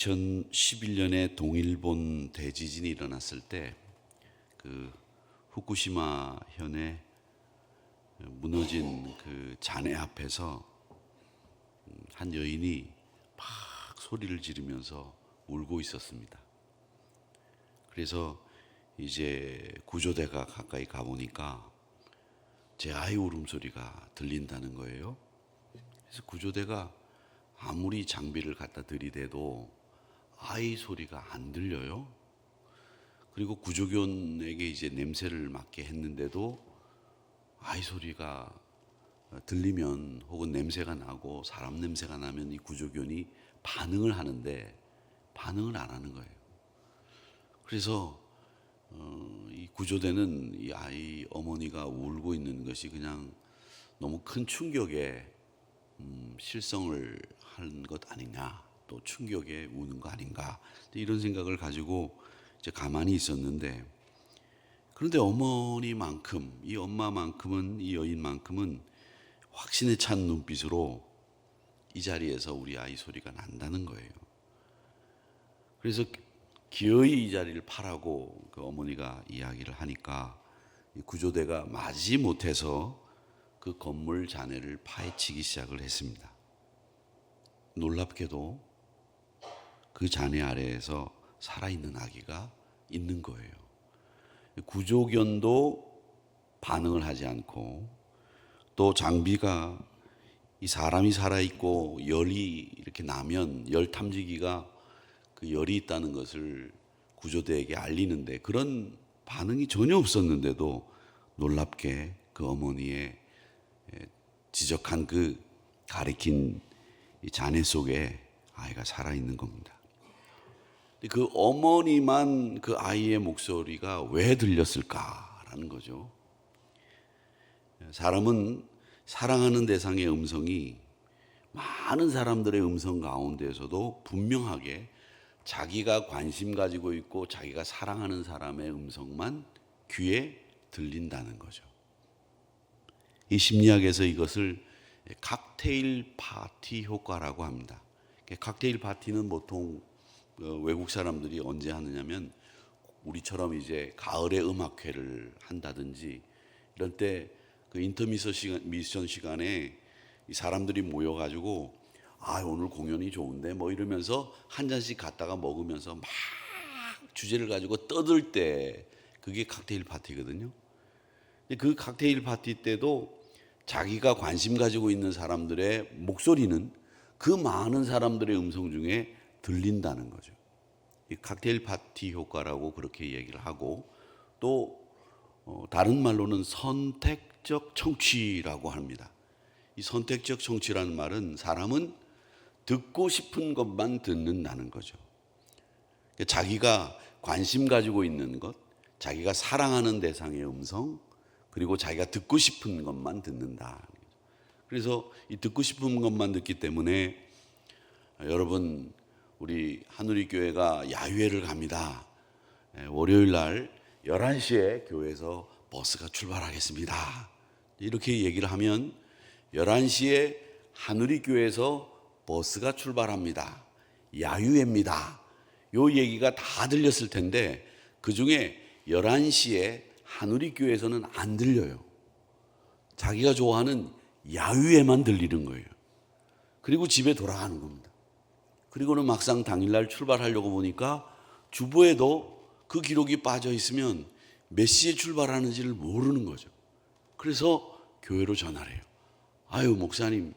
2011년에 동일본 대지진이 일어났을 때 그 후쿠시마 현에 무너진 그 잔해 앞에서 한 여인이 막 소리를 지르면서 울고 있었습니다. 그래서 이제 구조대가 가까이 가보니까 제 아이 울음소리가 들린다는 거예요. 그래서 구조대가 아무리 장비를 갖다 들이대도 아이 소리가 안 들려요. 그리고 구조견에게 이제 냄새를 맡게 했는데도 아이 소리가 들리면 혹은 냄새가 나고 사람 냄새가 나면 이 구조견이 반응을 하는데 반응을 안 하는 거예요. 그래서 이 구조대는 이 아이 어머니가 울고 있는 것이 그냥 너무 큰 충격에 실성을 한 것 아니냐, 또 충격에 우는 거 아닌가, 이런 생각을 가지고 이제 가만히 있었는데, 그런데 어머니만큼, 이 엄마만큼은, 이 여인만큼은 확신에 찬 눈빛으로 이 자리에서 우리 아이 소리가 난다는 거예요. 그래서 기어이 이 자리를 파라고 그 어머니가 이야기를 하니까 이 구조대가 마지 못해서 그 건물 잔해를 파헤치기 시작을 했습니다. 놀랍게도 그 잔해 아래에서 살아있는 아기가 있는 거예요. 구조견도 반응을 하지 않고, 또 장비가 이 사람이 살아있고 열이 이렇게 나면 열 탐지기가 그 열이 있다는 것을 구조대에게 알리는데 그런 반응이 전혀 없었는데도 놀랍게 그 어머니의 지적한 그 가리킨 이 잔해 속에 아이가 살아있는 겁니다. 그 어머니만 그 아이의 목소리가 왜 들렸을까라는 거죠. 사람은 사랑하는 대상의 음성이 많은 사람들의 음성 가운데에서도 분명하게 자기가 관심 가지고 있고 자기가 사랑하는 사람의 음성만 귀에 들린다는 거죠. 이 심리학에서 이것을 칵테일 파티 효과라고 합니다. 칵테일 파티는 보통 외국 사람들이 언제 하느냐면 우리처럼 이제 가을에 음악회를 한다든지 이럴 때 그 인터미션 시간에 이 사람들이 모여가지고 오늘 공연이 좋은데 뭐 이러면서 한 잔씩 갖다가 먹으면서 막 주제를 가지고 떠들 때 그게 칵테일 파티거든요. 그 칵테일 파티 때도 자기가 관심 가지고 있는 사람들의 목소리는 그 많은 사람들의 음성 중에 들린다는 거죠. 이 칵테일 파티 효과라고 그렇게 얘기를 하고, 또 다른 말로는 선택적 청취라고 합니다. 이 선택적 청취라는 말은 사람은 듣고 싶은 것만 듣는다는 거죠. 자기가 관심 가지고 있는 것, 자기가 사랑하는 대상의 음성, 그리고 자기가 듣고 싶은 것만 듣는다. 그래서 이 듣고 싶은 것만 듣기 때문에 여러분, 우리 한우리교회가 야유회를 갑니다. 월요일 날 11시에 교회에서 버스가 출발하겠습니다. 이렇게 얘기를 하면 11시에 한우리교회에서 버스가 출발합니다. 야유회입니다. 요 얘기가 다 들렸을 텐데 그 중에 11시에 한우리교회에서는 안 들려요. 자기가 좋아하는 야유회만 들리는 거예요. 그리고 집에 돌아가는 겁니다. 그리고는 막상 당일날 출발하려고 보니까 주보에도 그 기록이 빠져 있으면 몇 시에 출발하는지를 모르는 거죠. 그래서 교회로 전화를 해요. 목사님,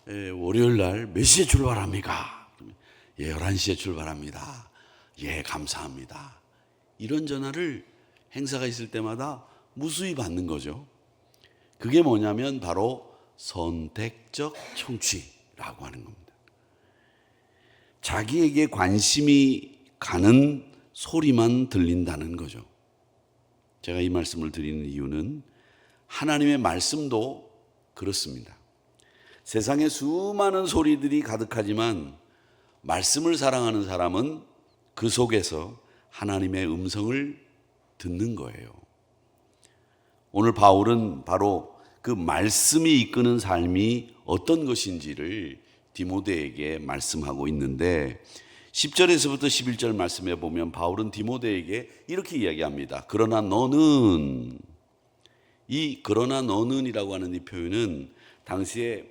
월요일 날 몇 시에 출발합니까? 11시에 출발합니다. 감사합니다. 이런 전화를 행사가 있을 때마다 무수히 받는 거죠. 그게 뭐냐면 바로 선택적 청취라고 하는 겁니다. 자기에게 관심이 가는 소리만 들린다는 거죠. 제가 이 말씀을 드리는 이유는 하나님의 말씀도 그렇습니다. 세상에 수많은 소리들이 가득하지만 말씀을 사랑하는 사람은 그 속에서 하나님의 음성을 듣는 거예요. 오늘 바울은 바로 그 말씀이 이끄는 삶이 어떤 것인지를 디모데에게 말씀하고 있는데, 10절에서부터 11절 말씀에 보면 바울은 디모데에게 이렇게 이야기합니다. 그러나 너는, 이 그러나 너는이라고 하는 이 표현은 당시에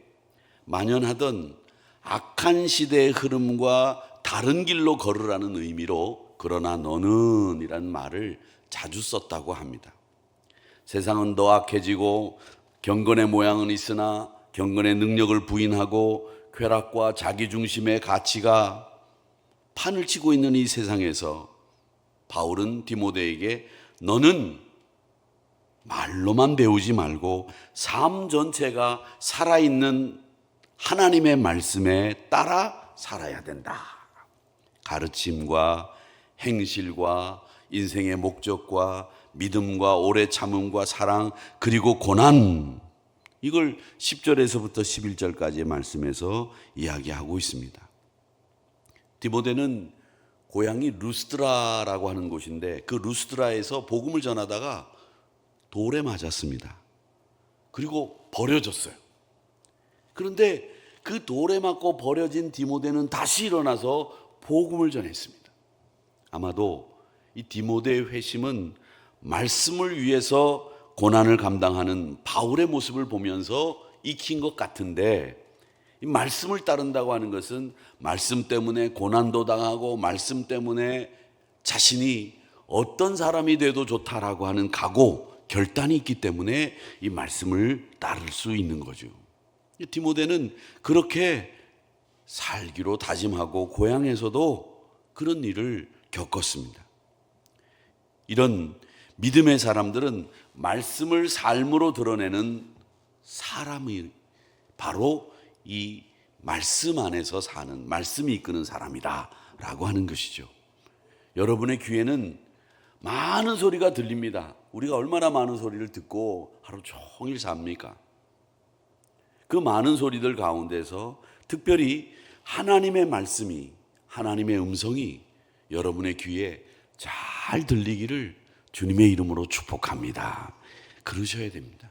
만연하던 악한 시대의 흐름과 다른 길로 걸으라는 의미로 그러나 너는 이라는 말을 자주 썼다고 합니다. 세상은 더 악해지고 경건의 모양은 있으나 경건의 능력을 부인하고 쾌락과 자기중심의 가치가 판을 치고 있는 이 세상에서 바울은 디모데에게 너는 말로만 배우지 말고 삶 전체가 살아있는 하나님의 말씀에 따라 살아야 된다. 가르침과 행실과 인생의 목적과 믿음과 오래 참음과 사랑 그리고 고난, 이걸 10절에서부터 11절까지의 말씀에서 이야기하고 있습니다. 디모데는 고향이 루스드라라고 하는 곳인데 그 루스드라에서 복음을 전하다가 돌에 맞았습니다. 그리고 버려졌어요. 그런데 그 돌에 맞고 버려진 디모데는 다시 일어나서 복음을 전했습니다. 아마도 이 디모데의 회심은 말씀을 위해서 고난을 감당하는 바울의 모습을 보면서 익힌 것 같은데, 이 말씀을 따른다고 하는 것은 말씀 때문에 고난도 당하고 말씀 때문에 자신이 어떤 사람이 돼도 좋다라고 하는 각오, 결단이 있기 때문에 이 말씀을 따를 수 있는 거죠. 디모데는 그렇게 살기로 다짐하고 고향에서도 그런 일을 겪었습니다. 이런 믿음의 사람들은 말씀을 삶으로 드러내는 사람이 바로 이 말씀 안에서 사는, 말씀이 이끄는 사람이다 라고 하는 것이죠. 여러분의 귀에는 많은 소리가 들립니다. 우리가 얼마나 많은 소리를 듣고 하루 종일 삽니까? 그 많은 소리들 가운데서 특별히 하나님의 말씀이, 하나님의 음성이 여러분의 귀에 잘 들리기를 주님의 이름으로 축복합니다. 그러셔야 됩니다.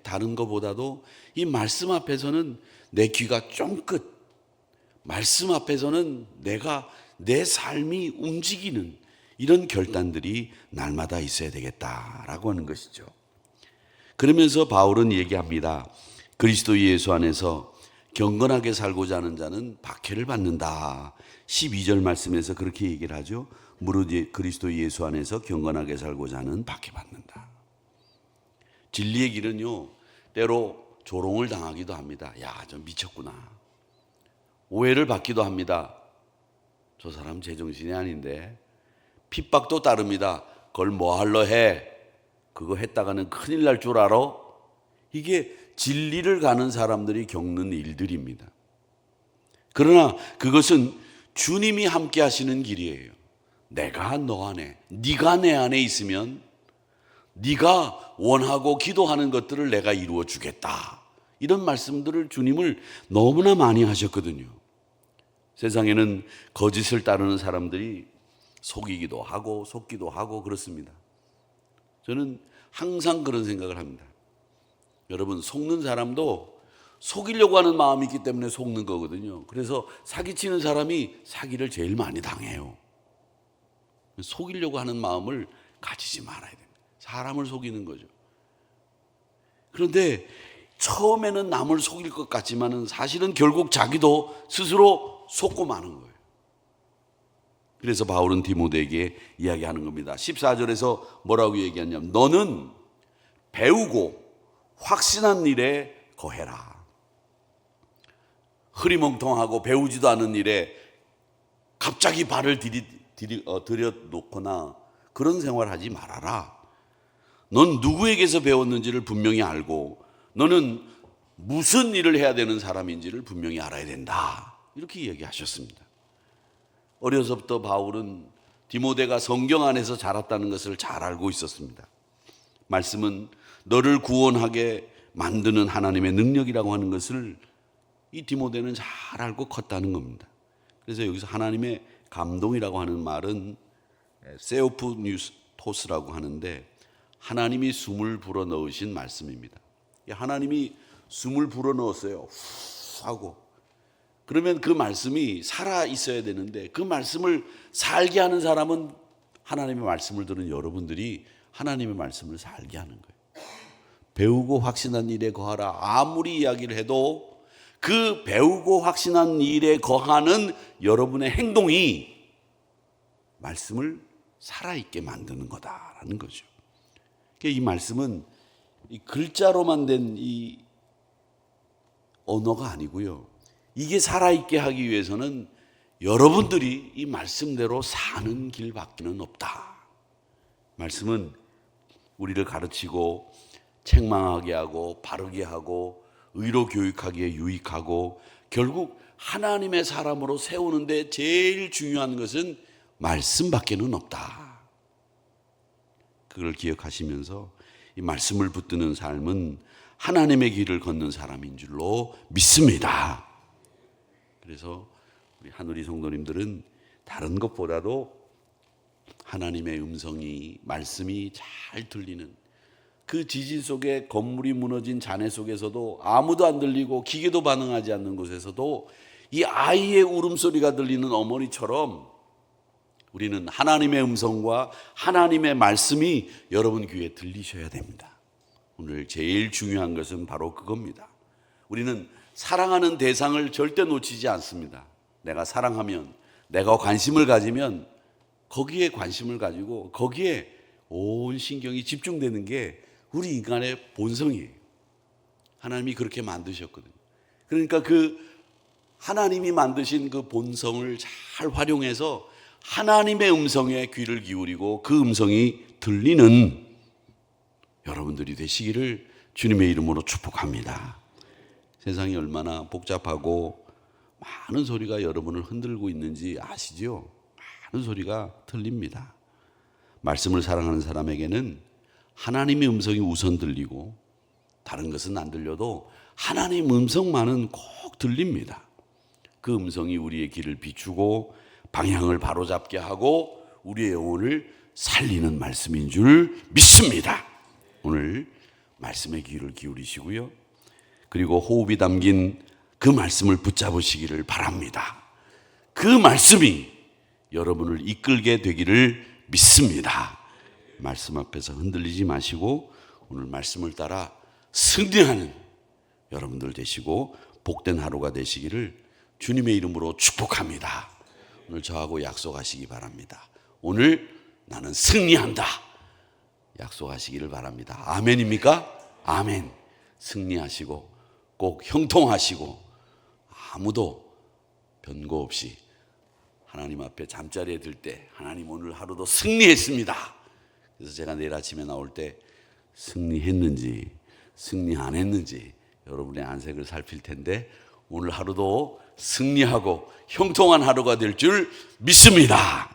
다른 것보다도 이 말씀 앞에서는 내 귀가 쫑긋, 말씀 앞에서는 내 삶이 움직이는 이런 결단들이 날마다 있어야 되겠다라고 하는 것이죠. 그러면서 바울은 얘기합니다. 그리스도 예수 안에서 경건하게 살고자 하는 자는 박해를 받는다. 12절 말씀에서 그렇게 얘기를 하죠. 무릇 그리스도 예수 안에서 경건하게 살고자 하는 박해받는다. 진리의 길은요, 때로 조롱을 당하기도 합니다. 야, 좀 미쳤구나. 오해를 받기도 합니다. 저 사람 제정신이 아닌데. 핍박도 따릅니다. 그걸 뭐 할러 해? 그거 했다가는 큰일 날 줄 알아? 이게 진리를 가는 사람들이 겪는 일들입니다. 그러나 그것은 주님이 함께 하시는 길이에요. 내가 너 안에, 네가 내 안에 있으면 네가 원하고 기도하는 것들을 내가 이루어 주겠다. 이런 말씀들을 주님을 너무나 많이 하셨거든요. 세상에는 거짓을 따르는 사람들이 속이기도 하고 속기도 하고 그렇습니다. 저는 항상 그런 생각을 합니다. 여러분, 속는 사람도 속이려고 하는 마음이 있기 때문에 속는 거거든요. 그래서 사기치는 사람이 사기를 제일 많이 당해요. 속이려고 하는 마음을 가지지 말아야 됩니다. 사람을 속이는 거죠. 그런데 처음에는 남을 속일 것 같지만은 사실은 결국 자기도 스스로 속고 마는 거예요. 그래서 바울은 디모데에게 이야기하는 겁니다. 14절에서 뭐라고 얘기하냐면 너는 배우고 확신한 일에 거해라. 흐리멍텅하고 배우지도 않은 일에 갑자기 발을 들여놓거나 그런 생활하지 말아라. 넌 누구에게서 배웠는지를 분명히 알고 너는 무슨 일을 해야 되는 사람인지를 분명히 알아야 된다. 이렇게 얘기하셨습니다. 어려서부터 바울은 디모데가 성경 안에서 자랐다는 것을 잘 알고 있었습니다. 말씀은 너를 구원하게 만드는 하나님의 능력이라고 하는 것을 이 디모데는 잘 알고 컸다는 겁니다. 그래서 여기서 하나님의 감동이라고 하는 말은 세오프뉴토스라고 하는데 하나님이 숨을 불어넣으신 말씀입니다. 하나님이 숨을 불어넣었어요. 후 하고. 그러면 그 말씀이 살아 있어야 되는데 그 말씀을 살게 하는 사람은 하나님의 말씀을 들은 여러분들이 하나님의 말씀을 살게 하는 거예요. 배우고 확신한 일에 거하라. 아무리 이야기를 해도 그 배우고 확신한 일에 거하는 여러분의 행동이 말씀을 살아있게 만드는 거다라는 거죠. 이 말씀은 이 글자로만 된 이 언어가 아니고요. 이게 살아있게 하기 위해서는 여러분들이 이 말씀대로 사는 길밖에는 없다. 말씀은 우리를 가르치고 책망하게 하고 바르게 하고 의로 교육하기에 유익하고 결국 하나님의 사람으로 세우는데 제일 중요한 것은 말씀밖에는 없다. 그걸 기억하시면서 이 말씀을 붙드는 삶은 하나님의 길을 걷는 사람인 줄로 믿습니다. 그래서 우리 하누리 성도님들은 다른 것보다도 하나님의 음성이 말씀이 잘 들리는 그 지진 속에 건물이 무너진 잔해 속에서도 아무도 안 들리고 기계도 반응하지 않는 곳에서도 이 아이의 울음소리가 들리는 어머니처럼 우리는 하나님의 음성과 하나님의 말씀이 여러분 귀에 들리셔야 됩니다. 오늘 제일 중요한 것은 바로 그겁니다. 우리는 사랑하는 대상을 절대 놓치지 않습니다. 내가 사랑하면, 내가 관심을 가지면 거기에 관심을 가지고 거기에 온 신경이 집중되는 게 우리 인간의 본성이에요. 하나님이 그렇게 만드셨거든요. 그러니까 그 하나님이 만드신 그 본성을 잘 활용해서 하나님의 음성에 귀를 기울이고 그 음성이 들리는 여러분들이 되시기를 주님의 이름으로 축복합니다. 세상이 얼마나 복잡하고 많은 소리가 여러분을 흔들고 있는지 아시죠? 많은 소리가 들립니다. 말씀을 사랑하는 사람에게는 하나님의 음성이 우선 들리고 다른 것은 안 들려도 하나님 음성만은 꼭 들립니다. 그 음성이 우리의 길을 비추고 방향을 바로잡게 하고 우리의 영혼을 살리는 말씀인 줄 믿습니다. 오늘 말씀의 귀를 기울이시고요. 그리고 호흡이 담긴 그 말씀을 붙잡으시기를 바랍니다. 그 말씀이 여러분을 이끌게 되기를 믿습니다. 말씀 앞에서 흔들리지 마시고 오늘 말씀을 따라 승리하는 여러분들 되시고 복된 하루가 되시기를 주님의 이름으로 축복합니다. 오늘 저하고 약속하시기 바랍니다. 오늘 나는 승리한다. 약속하시기를 바랍니다. 아멘입니까? 아멘. 승리하시고 꼭 형통하시고 아무도 변고 없이 하나님 앞에 잠자리에 들 때 하나님 오늘 하루도 승리했습니다. 그래서 제가 내일 아침에 나올 때 승리했는지 승리 안 했는지 여러분의 안색을 살필 텐데 오늘 하루도 승리하고 형통한 하루가 될 줄 믿습니다.